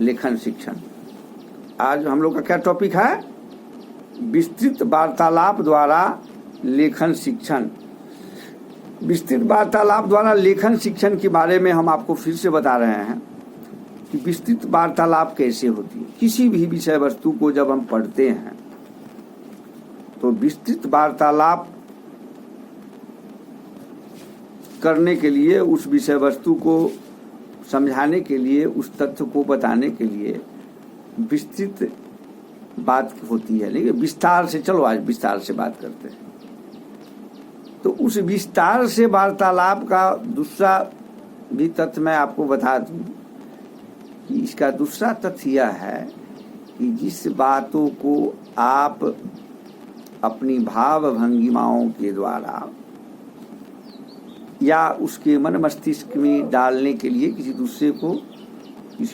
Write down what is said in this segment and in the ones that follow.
लेखन शिक्षण। आज हम लोग का क्या टॉपिक है? विस्तृत वार्तालाप द्वारा लेखन शिक्षण। विस्तृत वार्तालाप द्वारा लेखन शिक्षण के बारे में हम आपको फिर से बता रहे हैं कि विस्तृत वार्तालाप कैसे होती है। किसी भी विषय वस्तु को जब हम पढ़ते हैं तो विस्तृत वार्तालाप करने के लिए, उस विषय वस्तु को समझाने के लिए, उस तथ्य को बताने के लिए विस्तृत बात होती है। लेकिन विस्तार से, चलो आज विस्तार से बात करते हैं। तो उस विस्तार से वार्तालाप का दूसरा भी तथ्य मैं आपको बता दूं कि इसका दूसरा तथ्य यह है कि जिस बातों को आप अपनी भाव भंगिमाओं के द्वारा या उसके मन मस्तिष्क में डालने के लिए, किसी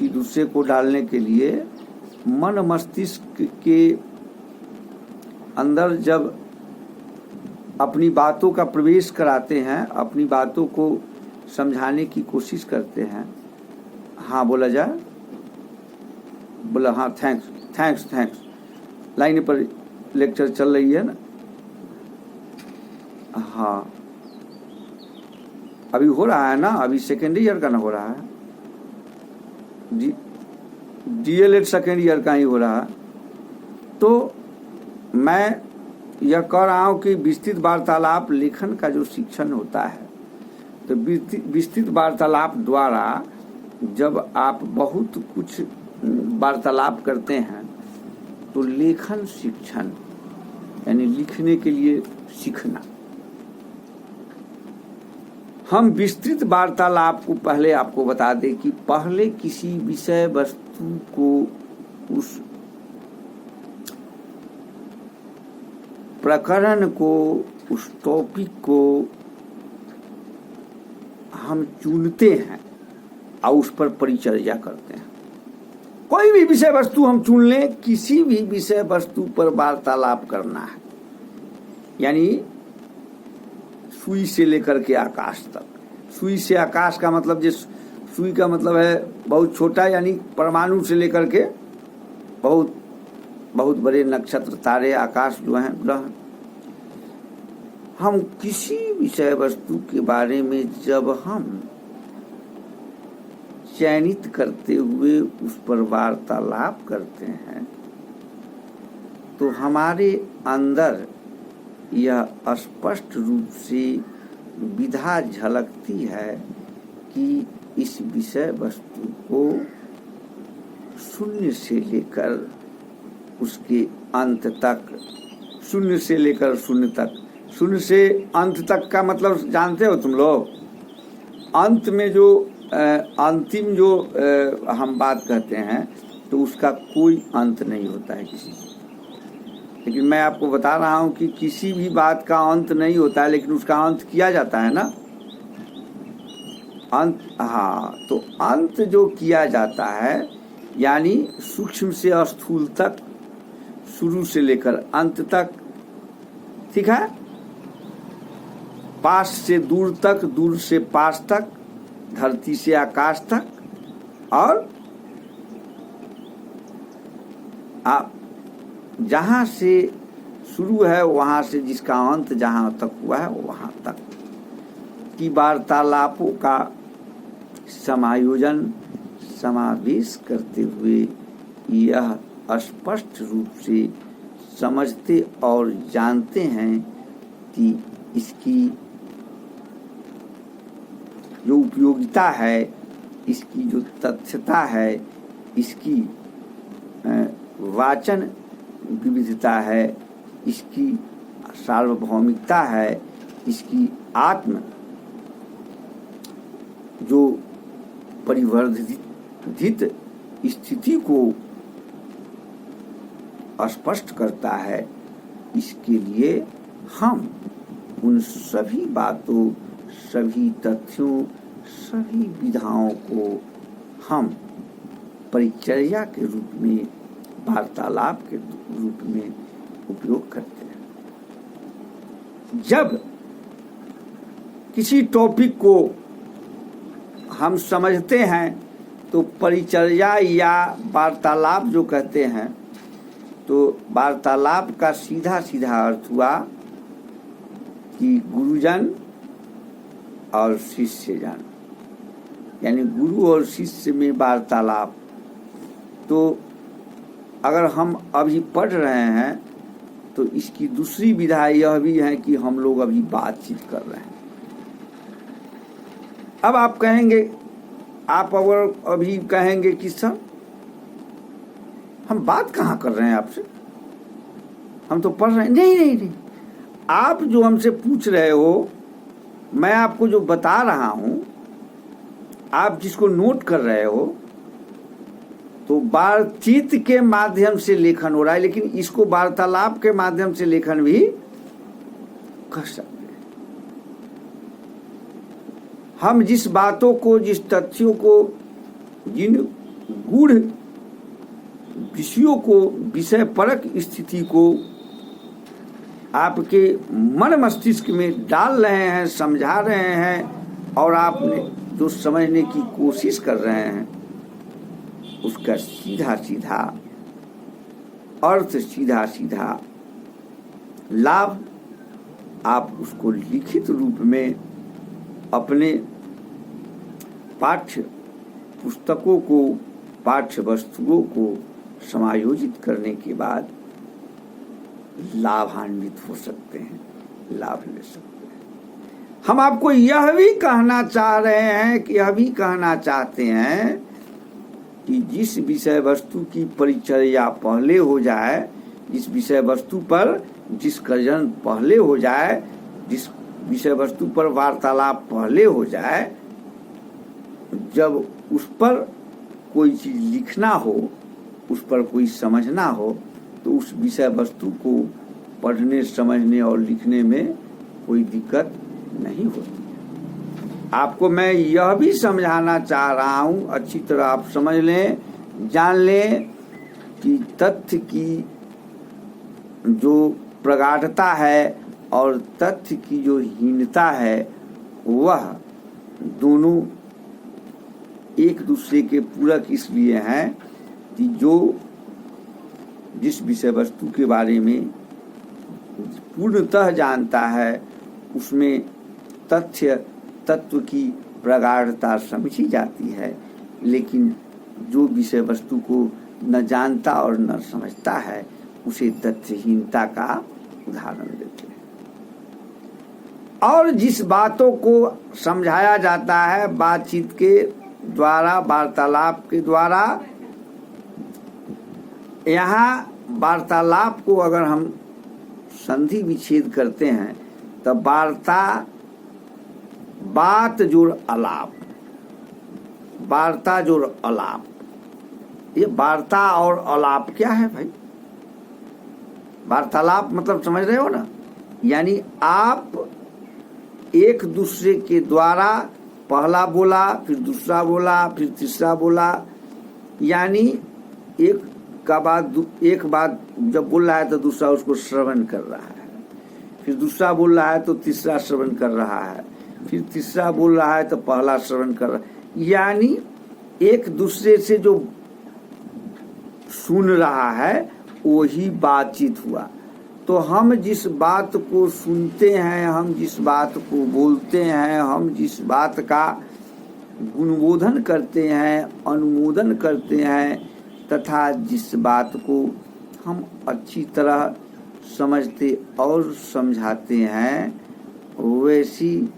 दूसरे को डालने के लिए मन मस्तिष्क के अंदर जब अपनी बातों का प्रवेश कराते हैं, अपनी बातों को समझाने की कोशिश करते हैं। हाँ बोला जाए, बोला हाँ, थैंक्स। लाइन पर लेक्चर चल रही है ना? हाँ, अभी हो रहा है ना, अभी सेकेंड ईयर का ना हो रहा है, DLED सेकेंड ईयर का ही हो रहा है। तो मैं यह कह रहा हूँ कि विस्तृत वार्तालाप लेखन का जो शिक्षण होता है, तो विस्तृत वार्तालाप द्वारा जब आप बहुत कुछ वार्तालाप करते हैं तो लेखन शिक्षण यानी लिखने के लिए सीखना। हम विस्तृत वार्तालाप को पहले आपको बता दें कि पहले किसी विषय वस्तु को, उस प्रकरण को, उस टॉपिक को हम चुनते हैं और उस पर परिचर्या करते हैं। कोई भी विषय वस्तु हम चुन लें, किसी भी विषय वस्तु पर वार्तालाप करना है, यानी सुई से लेकर के आकाश तक। सुई से आकाश का मतलब, जिस सुई का मतलब है बहुत छोटा, यानी परमाणु से लेकर के बहुत बहुत बड़े नक्षत्र, तारे, आकाश जो हैं, ग्रह। हम किसी विषय वस्तु के बारे में जब हम चयनित करते हुए उस पर वार्तालाप करते हैं तो हमारे अंदर यह स्पष्ट रूप से विधा झलकती है कि इस विषय वस्तु को शून्य से लेकर उसके अंत तक, शून्य से लेकर शून्य तक, शून्य से अंत तक का मतलब जानते हो तुम लोग? अंत में जो अंतिम जो हम बात कहते हैं तो उसका कोई अंत नहीं होता है किसी चीज। लेकिन मैं आपको बता रहा हूं कि किसी भी बात का अंत नहीं होता है, लेकिन उसका अंत किया जाता है ना, अंत। हाँ, तो अंत जो किया जाता है यानी सूक्ष्म से स्थूल तक, शुरू से लेकर अंत तक, ठीक है? पास से दूर तक, दूर से पास तक, धरती से आकाश तक, और आप जहां से शुरू है वहां से जिसका अंत जहां तक हुआ है वहां तक की वार्तालापों का समायोजन, समावेश करते हुए यह स्पष्ट रूप से समझते और जानते हैं कि इसकी जो उपयोगिता है, इसकी जो तथ्यता है, इसकी वाचन विविधता है, इसकी सार्वभौमिकता है, इसकी आत्म जो परिवर्धित स्थिति को स्पष्ट करता है, इसके लिए हम उन सभी बातों, सभी तथ्यों, सभी विधाओं को हम परिचर्या के रूप में, वार्तालाप के रूप में उपयोग करते हैं। जब किसी टॉपिक को हम समझते हैं तो परिचर्या या वार्तालाप जो कहते हैं, तो वार्तालाप का सीधा सीधा अर्थ हुआ कि गुरुजन और शिष्य जन, यानी गुरु और शिष्य में वार्तालाप। तो अगर हम अभी पढ़ रहे हैं तो इसकी दूसरी विधा यह भी है कि हम लोग अभी बातचीत कर रहे हैं। अब आप कहेंगे, आप अगर अभी कहेंगे कि सर हम बात कहाँ कर रहे हैं आपसे, हम तो पढ़ रहे हैं। नहीं नहीं नहीं, आप जो हमसे पूछ रहे हो, मैं आपको जो बता रहा हूं, आप जिसको नोट कर रहे हो, तो बातचीत के माध्यम से लेखन हो रहा है, लेकिन इसको वार्तालाप के माध्यम से लेखन भी कर सकते हैं। हम जिस बातों को, जिस तथ्यों को, जिन गूढ़ विषयों को, विषय परक स्थिति को आपके मन मस्तिष्क में डाल रहे हैं, समझा रहे हैं, और आपने जो समझने की कोशिश कर रहे हैं, उसका सीधा सीधा अर्थ, सीधा सीधा लाभ आप उसको लिखित रूप में अपने पाठ्य पुस्तकों को, पाठ्य वस्तुओं को समायोजित करने के बाद लाभान्वित हो सकते हैं, लाभ ले सकते हैं। हम आपको यह भी कहना चाह रहे हैं कि यह भी कहना चाहते हैं कि जिस विषय वस्तु की परिचर्या पहले हो जाए, जिस विषय वस्तु पर डिस्कशन पहले हो जाए, जिस विषय वस्तु पर वार्तालाप पहले हो जाए, जब उस पर कोई चीज लिखना हो, उस पर कोई समझना हो, तो उस विषय वस्तु को पढ़ने, समझने और लिखने में कोई दिक्कत नहीं होती। आपको मैं यह भी समझाना चाह रहा हूं, अच्छी तरह आप समझ लें, जान लें कि तथ्य की जो प्रगाढ़ता है और तथ्य की जो हीनता है, वह दोनों एक दूसरे के पूरक इसलिए हैं कि जो जिस विषय वस्तु के बारे में पूर्णतः जानता है, उसमें तत्व की प्रगाढ़ता समझी जाती है, लेकिन जो विषय वस्तु को न जानता और न समझता है, उसे तथ्यहीनता का उदाहरण देते हैं। और जिस बातों को समझाया जाता है बातचीत के द्वारा, वार्तालाप के द्वारा, यहाँ वार्तालाप को अगर हम संधि विच्छेद करते हैं तो बात जोड़ अलाप, वार्ता जोड़ अलाप। ये वार्ता और अलाप क्या है भाई? वार्तालाप मतलब समझ रहे हो ना, यानी आप एक दूसरे के द्वारा पहला बोला, फिर दूसरा बोला, फिर तीसरा बोला, यानी एक बात जब बोल रहा है तो दूसरा उसको श्रवण कर रहा है, फिर दूसरा बोल रहा है तो तीसरा श्रवण कर रहा है, फिर तीसरा बोल रहा है तो पहला श्रवण कर रहा है, यानी एक दूसरे से जो सुन रहा है वही बातचीत हुआ। तो हम जिस बात को सुनते हैं, हम जिस बात को बोलते हैं, हम जिस बात का गुणबोधन करते हैं, अनुमोदन करते हैं, तथा जिस बात को हम अच्छी तरह समझते और समझाते हैं, वैसी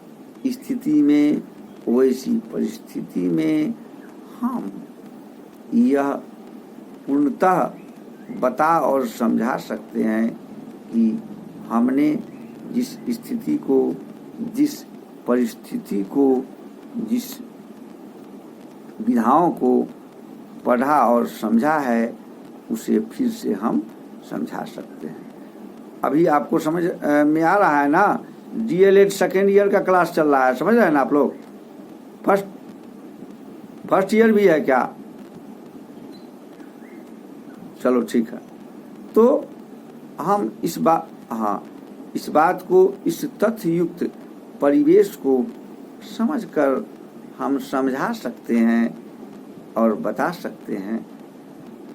स्थिति में, वैसी परिस्थिति में हम यह पूर्णतः बता और समझा सकते हैं कि हमने जिस स्थिति को, जिस परिस्थिति को, जिस विधाओं को पढ़ा और समझा है, उसे फिर से हम समझा सकते हैं। अभी आपको समझ में आ रहा है ना? डीएलएड सेकेंड ईयर का क्लास चल रहा है, समझ रहे हैं ना आप लोग? फर्स्ट ईयर भी है क्या? चलो ठीक है। तो हम इस बात को, इस तथ्य युक्त परिवेश को समझकर हम समझा सकते हैं और बता सकते हैं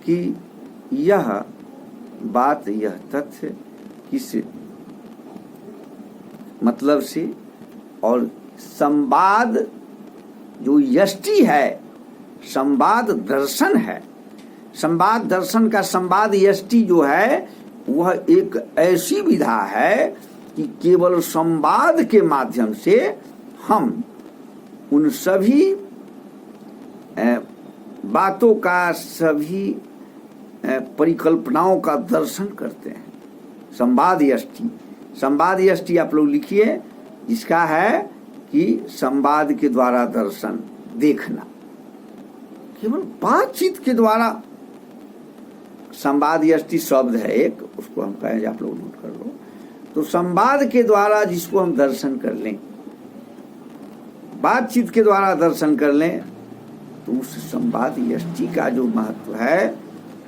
कि यह बात, यह तथ्य किस मतलब से, और संवाद जो यष्टि है, संवाद दर्शन है, संवाद दर्शन का संवाद यष्टि जो है वह एक ऐसी विधा है कि केवल संवाद के माध्यम से हम उन सभी बातों का, सभी परिकल्पनाओं का दर्शन करते हैं। संवाद यष्टि, संवाद यष्टि आप लोग लिखिए, जिसका है कि संवाद के द्वारा दर्शन, देखना, केवल बातचीत के द्वारा। संवाद यष्टि शब्द है एक, उसको हम कहें, आप लोग नोट कर लो। तो संवाद के द्वारा जिसको हम दर्शन कर लें, बातचीत के द्वारा दर्शन कर लें, तो उस संवाद यष्टि का जो महत्व है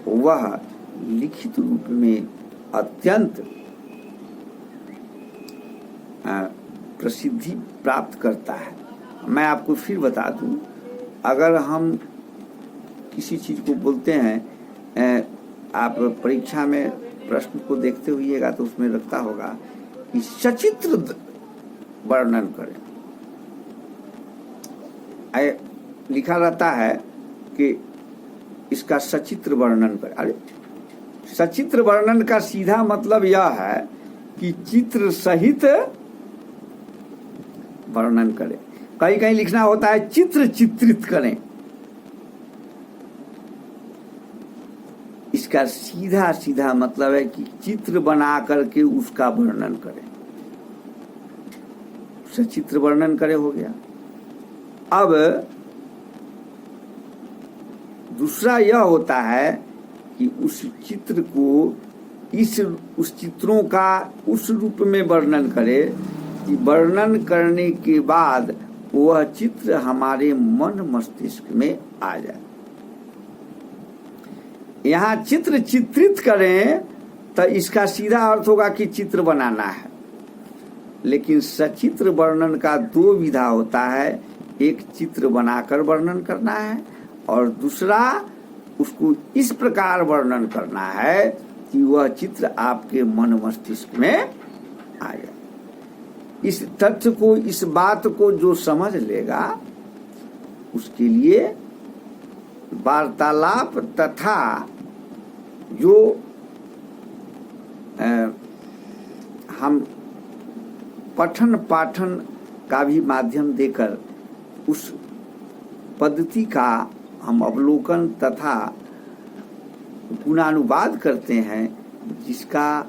वह लिखित रूप में अत्यंत प्रसिद्धि प्राप्त करता है। मैं आपको फिर बता दूं, अगर हम किसी चीज को बोलते हैं, आप परीक्षा में प्रश्न को देखते हुइएगा तो उसमें लगता होगा कि सचित्र वर्णन करें, लिखा रहता है कि इसका सचित्र वर्णन करें। अरे सचित्र वर्णन का सीधा मतलब यह है कि चित्र सहित वर्णन करें। कहीं कहीं लिखना होता है चित्र चित्रित करें, इसका सीधा सीधा मतलब है कि चित्र बना करके उसका वर्णन करें, सचित्र वर्णन करे हो गया। अब दूसरा यह होता है कि उस चित्र को, उस चित्रों का उस रूप में वर्णन करे कि वर्णन करने के बाद वह चित्र हमारे मन मस्तिष्क में आ जाए। यहाँ चित्र चित्रित करें तो इसका सीधा अर्थ होगा कि चित्र बनाना है, लेकिन सचित्र वर्णन का दो विधा होता है, एक चित्र बनाकर वर्णन करना है और दूसरा उसको इस प्रकार वर्णन करना है कि वह चित्र आपके मन मस्तिष्क में आ जाए। इस तथ्य को, इस बात को जो समझ लेगा उसके लिए वार्तालाप तथा जो हम पठन पाठन का भी माध्यम देकर उस पद्धति का हम अवलोकन तथा गुणानुवाद करते हैं, जिसका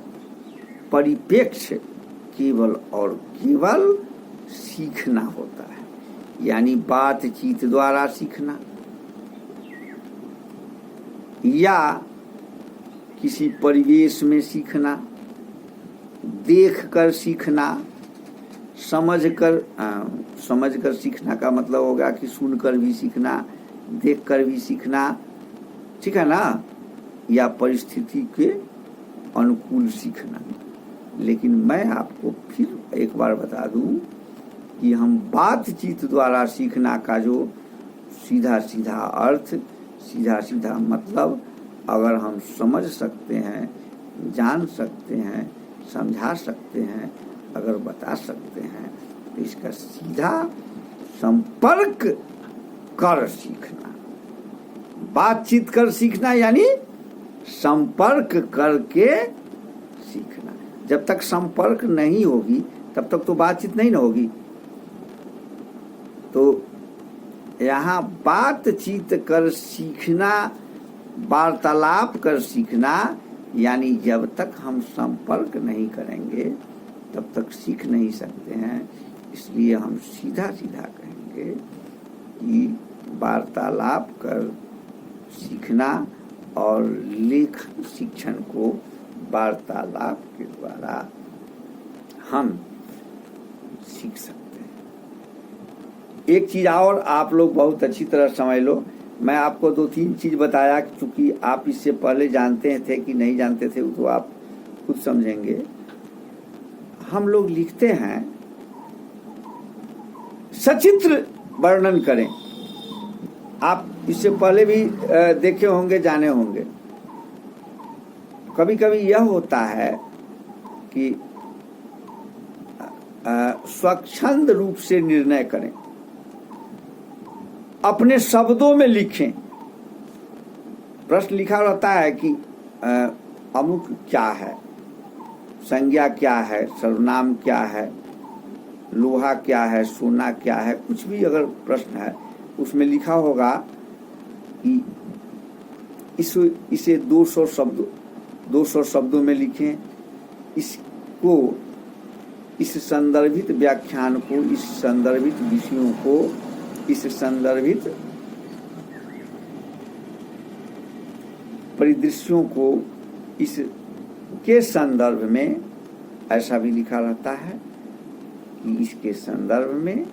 परिप्रेक्ष्य केवल और केवल सीखना होता है, यानी बातचीत द्वारा सीखना या किसी परिवेश में सीखना, देखकर सीखना, समझकर सीखना का मतलब होगा कि सुनकर भी सीखना, देखकर भी सीखना, ठीक है ना, या परिस्थिति के अनुकूल सीखना। लेकिन मैं आपको फिर एक बार बता दूं कि हम बातचीत द्वारा सीखना का जो सीधा सीधा अर्थ, सीधा सीधा मतलब अगर हम समझ सकते हैं, जान सकते हैं, समझा सकते हैं, अगर बता सकते हैं, तो इसका सीधा संपर्क कर सीखना, बातचीत कर सीखना यानी संपर्क करके सीखना। जब तक संपर्क नहीं होगी तब तक तो बातचीत नहीं ना होगी। तो यहाँ बातचीत कर सीखना, वार्तालाप कर सीखना, यानी जब तक हम संपर्क नहीं करेंगे तब तक सीख नहीं सकते हैं। इसलिए हम सीधा सीधा कहेंगे कि वार्तालाप कर सीखना और लेखन शिक्षण को वार्तालाप के द्वारा हम सीख सकते हैं। एक चीज और आप लोग बहुत अच्छी तरह समझ लो, मैं आपको 2-3 चीज बताया, क्योंकि आप इससे पहले जानते थे कि नहीं जानते थे तो आप खुद समझेंगे। हम लोग लिखते हैं सचित्र वर्णन करें। आप इससे पहले भी देखे होंगे, जाने होंगे। कभी कभी यह होता है कि स्वच्छंद रूप से निर्णय करें, अपने शब्दों में लिखें। प्रश्न लिखा रहता है कि अमुक क्या है, संज्ञा क्या है, सर्वनाम क्या है, लोहा क्या है, सोना क्या है, कुछ भी अगर प्रश्न है उसमें लिखा होगा कि इसे 200 शब्दों में लिखें, इसको, इस संदर्भित व्याख्यान को, इस संदर्भित विषयों को, इस संदर्भित परिदृश्यों को इसके संदर्भ में, ऐसा भी लिखा रहता है कि इसके संदर्भ में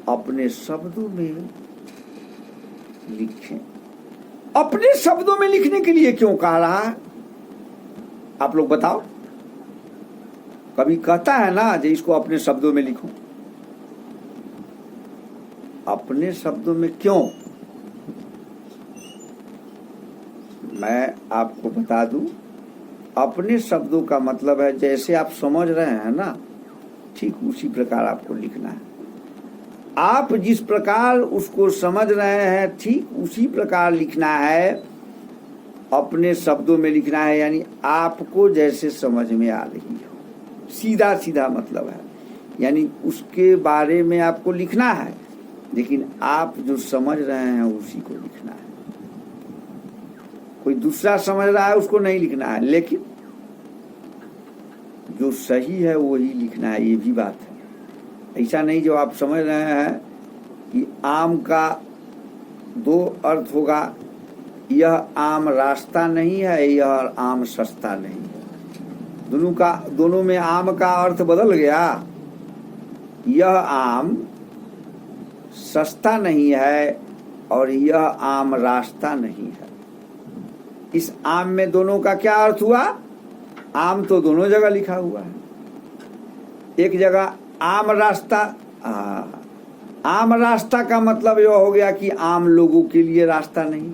अपने शब्दों में लिखें। अपने शब्दों में लिखने के लिए क्यों कह रहा है, आप लोग बताओ। कभी कहता है ना जो इसको अपने शब्दों में लिखो, अपने शब्दों में क्यों? मैं आपको बता दूं, अपने शब्दों का मतलब है जैसे आप समझ रहे हैं ना, ठीक उसी प्रकार आपको लिखना है। आप जिस प्रकार उसको समझ रहे हैं ठीक उसी प्रकार लिखना है, अपने शब्दों में लिखना है, यानी आपको जैसे समझ में आ रही हो, सीधा सीधा मतलब है। यानी उसके बारे में आपको लिखना है, लेकिन आप जो समझ रहे हैं उसी को लिखना है। कोई दूसरा समझ रहा है उसको नहीं लिखना है, लेकिन जो सही है वही लिखना है, ये भी बात है। ऐसा नहीं जो आप समझ रहे हैं कि आम का 2 अर्थ होगा, यह आम रास्ता नहीं है, यह आम सस्ता नहीं है। दोनों में आम का अर्थ बदल गया। यह आम सस्ता नहीं है और यह आम रास्ता नहीं है। इस आम में दोनों का क्या अर्थ हुआ? आम तो दोनों जगह लिखा हुआ है। एक जगह आम रास्ता, आम रास्ता का मतलब यह हो गया कि आम लोगों के लिए रास्ता नहीं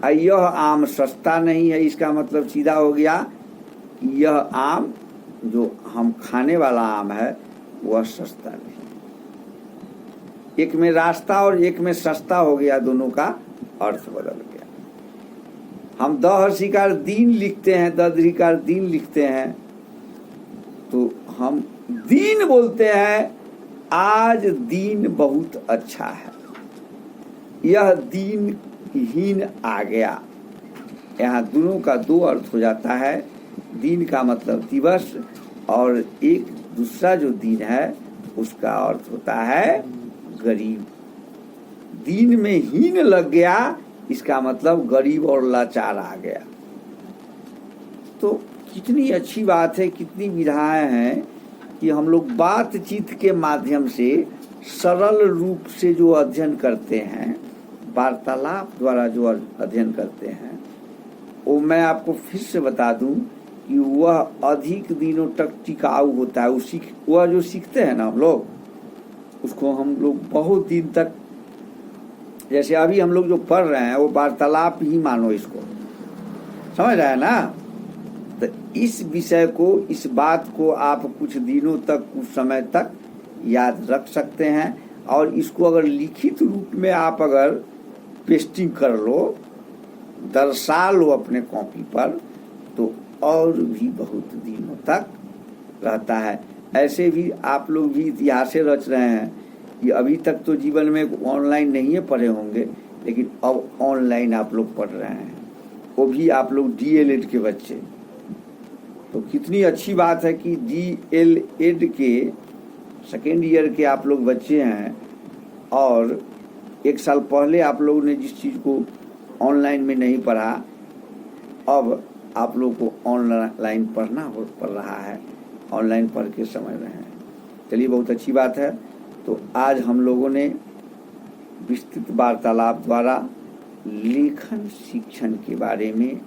है। यह आम सस्ता नहीं है, इसका मतलब सीधा हो गया कि यह आम जो हम खाने वाला आम है वह सस्ता नहीं। एक में रास्ता और एक में सस्ता हो गया, दोनों का अर्थ बदल गया। हम द हर्षिकार दीन लिखते हैं, दधीकार दीन लिखते हैं, तो हम दीन बोलते हैं, आज दीन बहुत अच्छा है, यह दीन हीन आ गया। यहाँ दोनों का 2 अर्थ हो जाता है। दीन का मतलब दिवस, और एक दूसरा जो दीन है उसका अर्थ होता है गरीब। दीन में हीन लग गया, इसका मतलब गरीब और लाचार आ गया। तो कितनी अच्छी बात है, कितनी विधाएं हैं कि हम लोग बातचीत के माध्यम से सरल रूप से जो अध्ययन करते हैं, वार्तालाप द्वारा जो अध्ययन करते हैं, वो मैं आपको फिर से बता दूं कि वह अधिक दिनों तक टिकाऊ होता है। वह जो सीखते हैं ना हम लोग, उसको हम लोग बहुत दिन तक, जैसे अभी हम लोग जो पढ़ रहे हैं वो वार्तालाप ही मानो, इसको समझ रहे हैं ना। तो इस विषय को, इस बात को आप कुछ दिनों तक, कुछ समय तक याद रख सकते हैं, और इसको अगर लिखित रूप में आप अगर पेस्टिंग कर लो, दर्शा लो अपने कॉपी पर, तो और भी बहुत दिनों तक रहता है। ऐसे भी आप लोग भी इतिहास रच रहे हैं कि अभी तक तो जीवन में ऑनलाइन नहीं है पढ़े होंगे, लेकिन अब ऑनलाइन आप लोग पढ़ रहे हैं, वो भी आप लोग DLED के बच्चे। तो कितनी अच्छी बात है कि DLED के 2nd ईयर के आप लोग बच्चे हैं, और 1 साल पहले आप लोगों ने जिस चीज़ को ऑनलाइन में नहीं पढ़ा, अब आप लोग को ऑनलाइन पढ़ना पड़ रहा है, ऑनलाइन पढ़ के समझ रहे हैं। चलिए, बहुत अच्छी बात है। तो आज हम लोगों ने विस्तृत वार्तालाप द्वारा लेखन शिक्षण के बारे में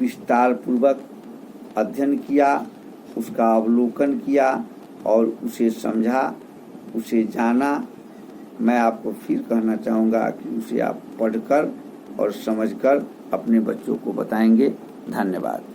विस्तार पूर्वक अध्ययन किया, उसका अवलोकन किया और उसे समझा, उसे जाना, मैं आपको फिर कहना चाहूँगा कि उसे आप पढ़कर और समझकर अपने बच्चों को बताएंगे। धन्यवाद।